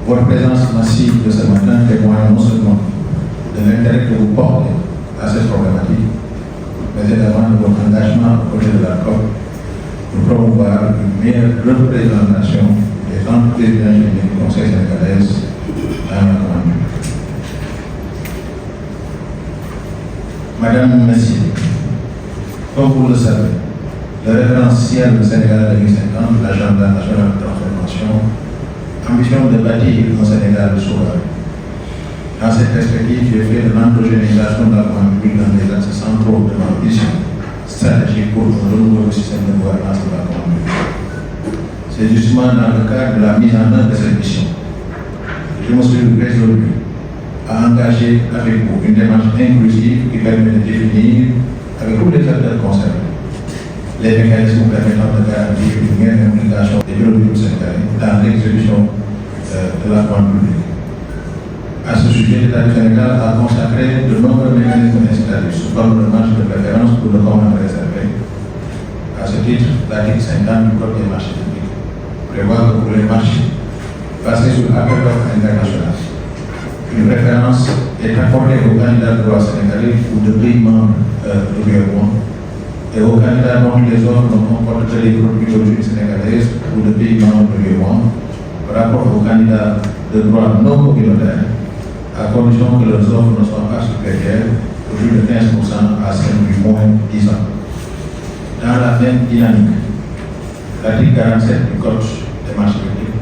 votre présence massive de ce matin témoigne non seulement de l'intérêt que vous portez à cette problématique, mais également de votre engagement au côté de la COP pour promouvoir une meilleure représentation des entreprises d'ingénierie du Conseil sénégalais dans la commande. Madame, Messieurs, comme vous le savez, le référentiel Sénégal 2050, l'agenda national de transformation, ambition de bâtir un Sénégal souverain. Dans cette perspective, j'ai fait de l'endogénéisation de la commande publique dans les axes centraux de ma vision stratégique pour un renouveau système de gouvernance de la commande publique. C'est justement dans le cadre de la mise en œuvre de cette mission que je me suis résolu à engager avec vous une démarche inclusive qui permet de définir avec tous les acteurs concernés les mécanismes permettant de garantir une meilleure implication des bureaux du Sénégal dans l'exécution de la commande publique. À ce sujet, l'État du Sénégal a consacré de nombreux mécanismes incitatifs sous forme de marge de préférence pour le commande réservé. À ce titre, l'article 50 du Code des marchés publics prévoit que pour les marchés basés sur appel d'offres international, une préférence est accordée aux candidats de droit sénégalais ou de pays membres de l'UEMOA et aux candidats dont les offres ne comportent que les produits d'origine sénégalaise ou de pays membres de l'UEMOA par rapport aux candidats de droit non communautaire, à condition que leurs offres ne soient pas supérieures au plus de 15% à celles du moins 10 ans. Dans la même dynamique, l'article 47 du Code des marchés publics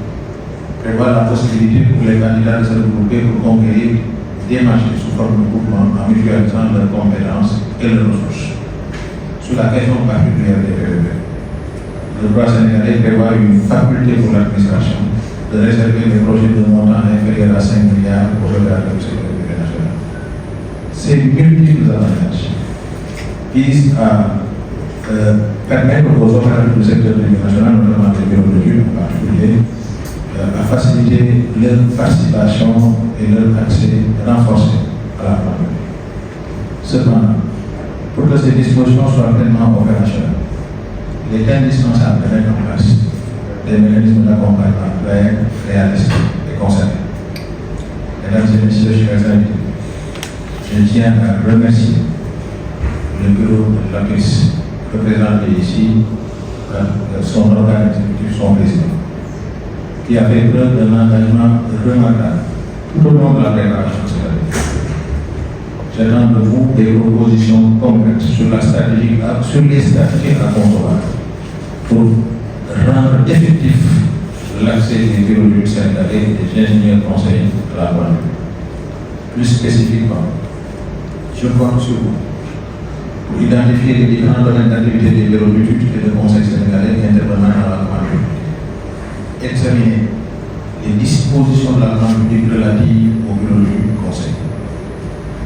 prévoit la possibilité pour les candidats de se regrouper pour conquérir des marchés sous forme de groupement en mutualisant leurs compétences et leurs ressources. Sur la question particulière des PEP, le droit sénégalais prévoit une faculté pour l'administration de réserver les projets de montant inférieur à 5 milliards aux opérateurs du secteur privé national. Ces multiples avantages visent à permettre aux opérateurs du secteur privé national, notamment les bureaux d'études en particulier, à faciliter leur participation et leur accès renforcé à la commande. Cependant, pour que ces dispositions soient pleinement opérationnelles, il est indispensable de mettre en place des mécanismes d'accompagnement clairs, réalistes et concertés. Mesdames et messieurs, chers invités, je tiens à remercier le bureau de l'APIX représenté ici par son organe exécutif, son président, qui a fait preuve d'un engagement remarquable tout au long de la préparation de cette année. J'attends de vous des propositions concrètes sur les stratégies à concevoir pour rendre effectif l'accès des bureaux du sénégalais et des ingénieurs conseillers à la commande. Plus spécifiquement, je compte sur vous pour identifier les différents domaines d'activité des bureaux d'études et de conseil sénégalais intervenant dans la commande publique. Examiner les dispositions de la commande publique relatives au bureau du conseil.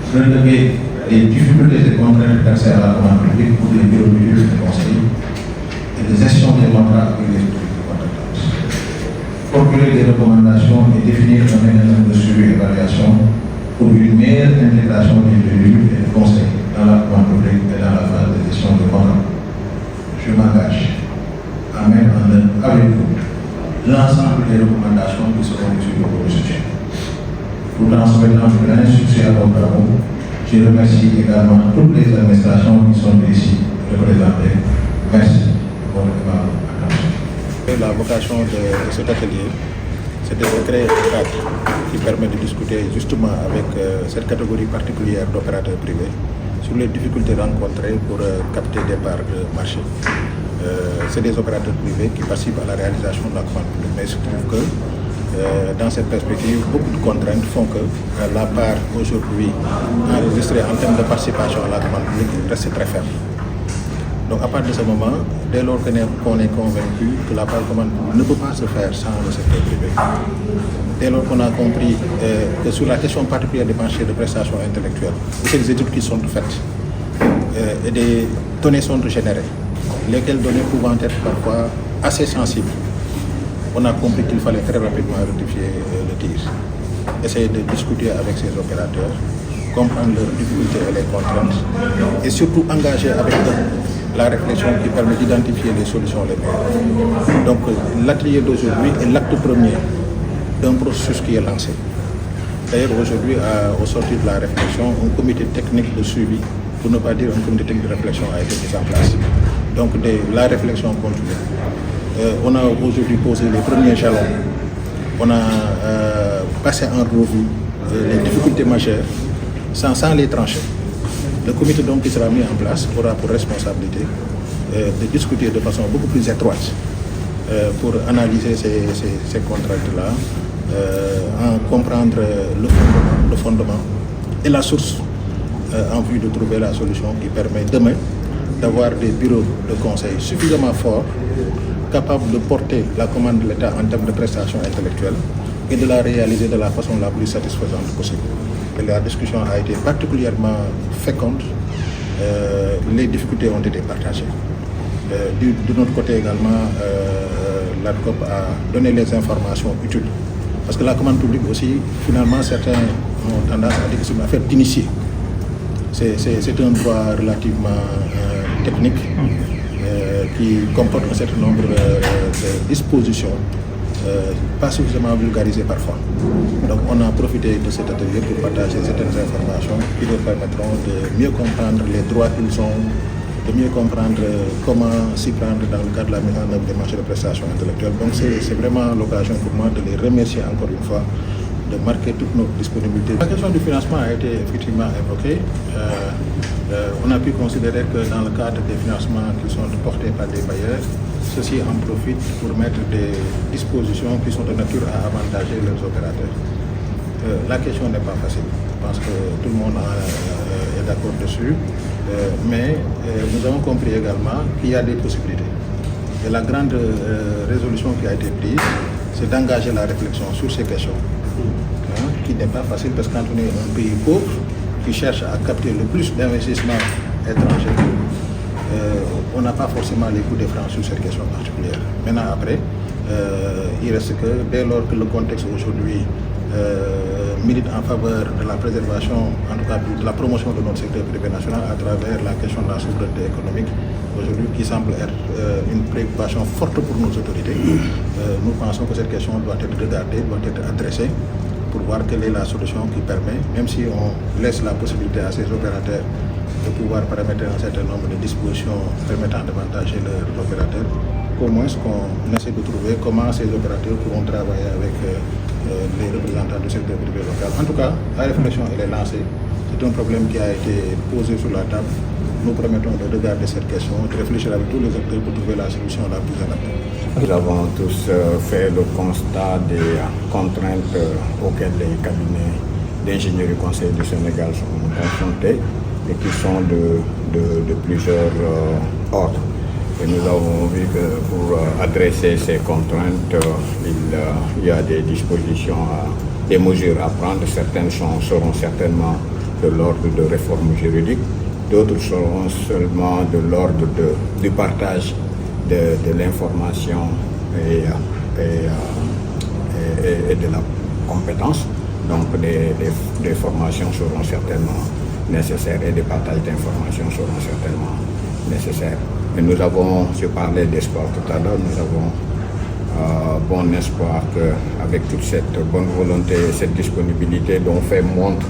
Relever les difficultés et contraintes d'accès à la commande publique pour les bureaux d'études et de conseil et de gestion des contrats avec les autorités contractantes. Formuler des recommandations et définir un mécanisme de suivi et d'évaluation pour une meilleure intégration des bureaux et de conseil dans la commande publique et dans la phase de gestion des contrats. Je m'engage à mettre en œuvre avec vous l'ensemble des recommandations qui seront issues de vos recherches. Tout en souhaitant plein succès à vos travaux, je remercie également toutes les administrations qui sont ici représentées. Merci pour votre attention. La vocation de cet atelier, c'est de créer un cadre qui permet de discuter justement avec cette catégorie particulière d'opérateurs privés sur les difficultés rencontrées pour capter des parts de marché. C'est des opérateurs privés qui participent à la réalisation de la commande publique. Mais il se trouve que dans cette perspective, beaucoup de contraintes font que la part aujourd'hui enregistrée en termes de participation à la commande publique reste très faible. Donc à partir de ce moment, dès lors qu'on est convaincu que la part commande ne peut pas se faire sans le secteur privé, dès lors qu'on a compris que sur la question particulière des marchés de prestations intellectuelles, c'est des études qui sont faites et des données sont générées, lesquelles données pouvant être parfois assez sensibles. On a compris qu'il fallait très rapidement rectifier le tir, essayer de discuter avec ces opérateurs, comprendre leurs difficultés et les contraintes, et surtout engager avec eux la réflexion qui permet d'identifier les solutions les meilleures. Donc l'atelier d'aujourd'hui est l'acte premier d'un processus qui est lancé. D'ailleurs, aujourd'hui, au sortir de la réflexion, un comité technique de suivi, pour ne pas dire un comité technique de réflexion, a été mis en place. Donc, la réflexion continue. On a aujourd'hui posé les premiers jalons. On a passé en revue les difficultés majeures sans les trancher. Le comité donc qui sera mis en place aura pour responsabilité de discuter de façon beaucoup plus étroite pour analyser ces contraintes-là, en comprendre le fondement et la source en vue de trouver la solution qui permet demain d'avoir des bureaux de conseil suffisamment forts, capables de porter la commande de l'État en termes de prestations intellectuelles et de la réaliser de la façon la plus satisfaisante possible. Et la discussion a été particulièrement féconde, les difficultés ont été partagées. De notre côté également, l'ADCOP a donné les informations utiles. Parce que la commande publique aussi, finalement, certains ont tendance à dire que c'est une affaire d'initié. C'est un droit relativement technique qui comporte un certain nombre de dispositions, pas suffisamment vulgarisées parfois. Donc on a profité de cet atelier pour partager certaines informations qui nous permettront de mieux comprendre les droits qu'ils ont, de mieux comprendre comment s'y prendre dans le cadre de la mise en œuvre des marchés de prestations intellectuelles. Donc c'est vraiment l'occasion pour moi de les remercier encore une fois, de marquer toute notre disponibilité. La question du financement a été effectivement évoquée. On a pu considérer que dans le cadre des financements qui sont portés par des bailleurs, ceux-ci en profitent pour mettre des dispositions qui sont de nature à avantager leurs opérateurs. La question n'est pas facile. Je pense que tout le monde est d'accord dessus. Mais nous avons compris également qu'il y a des possibilités. Et la grande résolution qui a été prise, c'est d'engager la réflexion sur ces questions, qui n'est pas facile parce que quand on est un pays pauvre, qui cherche à capter le plus d'investissements étrangers, on n'a pas forcément les coups de franc sur cette question particulière. Maintenant, après, il reste que dès lors que le contexte aujourd'hui milite en faveur de la préservation, en tout cas de la promotion de notre secteur privé national à travers la question de la souveraineté économique, aujourd'hui qui semble être une préoccupation forte pour nos autorités. Nous pensons que cette question doit être regardée, doit être adressée pour voir quelle est la solution qui permet, même si on laisse la possibilité à ces opérateurs de pouvoir permettre un certain nombre de dispositions permettant d'avantager leurs opérateurs, qu'au moins qu'on essaie de trouver comment ces opérateurs pourront travailler avec les représentants du secteur privé local. En tout cas, la réflexion elle est lancée. C'est un problème qui a été posé sur la table. Nous promettons de regarder cette question, de réfléchir avec tous les acteurs pour trouver la solution la plus adaptée. Nous avons tous fait le constat des contraintes auxquelles les cabinets d'ingénierie conseil du Sénégal sont confrontés et qui sont de plusieurs ordres. Et nous avons vu que pour adresser ces contraintes, il y a des dispositions, des mesures à prendre. Certaines seront certainement de l'ordre de réforme juridique, d'autres seront seulement de l'ordre du partage de l'information et de la compétence. Donc des formations seront certainement nécessaires et des partages d'informations seront certainement nécessaires. Et nous avons, je parlais d'espoir tout à l'heure, nous avons bon espoir qu'avec toute cette bonne volonté et cette disponibilité dont fait montre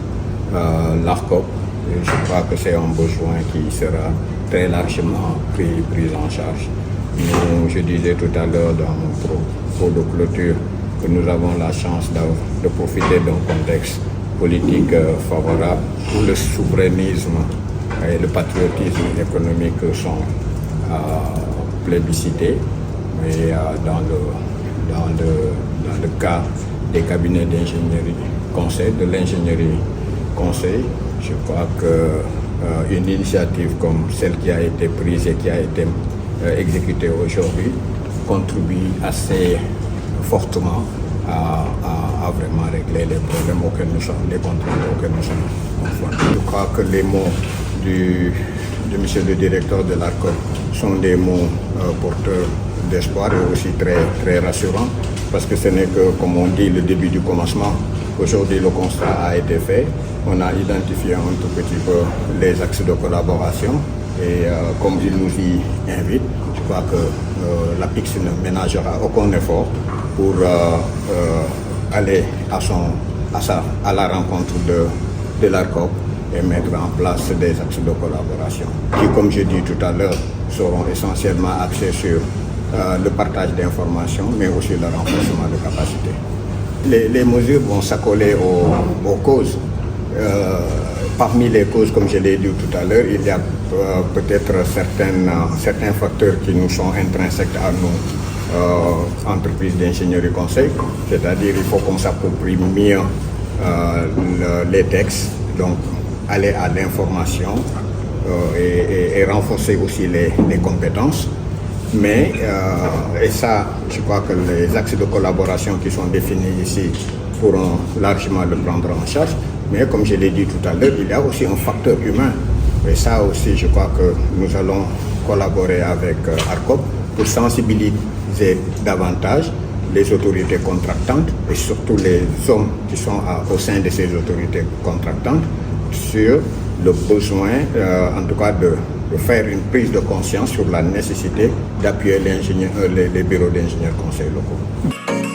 l'ARCOP, je crois que c'est un besoin qui sera très largement pris en charge. Je disais tout à l'heure dans mon propos de clôture que nous avons la chance de profiter d'un contexte politique favorable où le souverainisme et le patriotisme économique sont plébiscités. Mais dans le cas des cabinets d'ingénierie conseil, de l'ingénierie conseil, je crois qu'une initiative comme celle qui a été prise et qui a été exécutée aujourd'hui contribue assez fortement à vraiment régler les problèmes auxquels nous sommes, les contraintes auxquelles nous sommes confrontés. Je crois que les mots de monsieur le directeur de l'ARCOP sont des mots porteurs d'espoir et aussi très, très rassurants parce que ce n'est que, comme on dit, le début du commencement. Aujourd'hui, le constat a été fait. On a identifié un tout petit peu les axes de collaboration et comme il nous y invite, je crois que l'APIX ne ménagera aucun effort pour aller à la rencontre de l'ARCOP et mettre en place des axes de collaboration qui, comme je dis tout à l'heure, seront essentiellement axés sur le partage d'informations, mais aussi le renforcement de capacités. Les mesures vont s'accoler aux causes. Parmi les causes, comme je l'ai dit tout à l'heure, il y a peut-être certains facteurs qui nous sont intrinsèques à nous, entreprises d'ingénierie conseil, c'est-à-dire il faut qu'on s'approprie mieux les textes, donc aller à l'information et renforcer aussi les compétences. Mais, et ça, je crois que les axes de collaboration qui sont définis ici pourront largement le prendre en charge. Mais comme je l'ai dit tout à l'heure, il y a aussi un facteur humain. Et ça aussi, je crois que nous allons collaborer avec ARCOP pour sensibiliser davantage les autorités contractantes et surtout les hommes qui sont au sein de ces autorités contractantes sur le besoin, en tout cas, de faire une prise de conscience sur la nécessité d'appuyer les bureaux d'ingénieurs conseils locaux.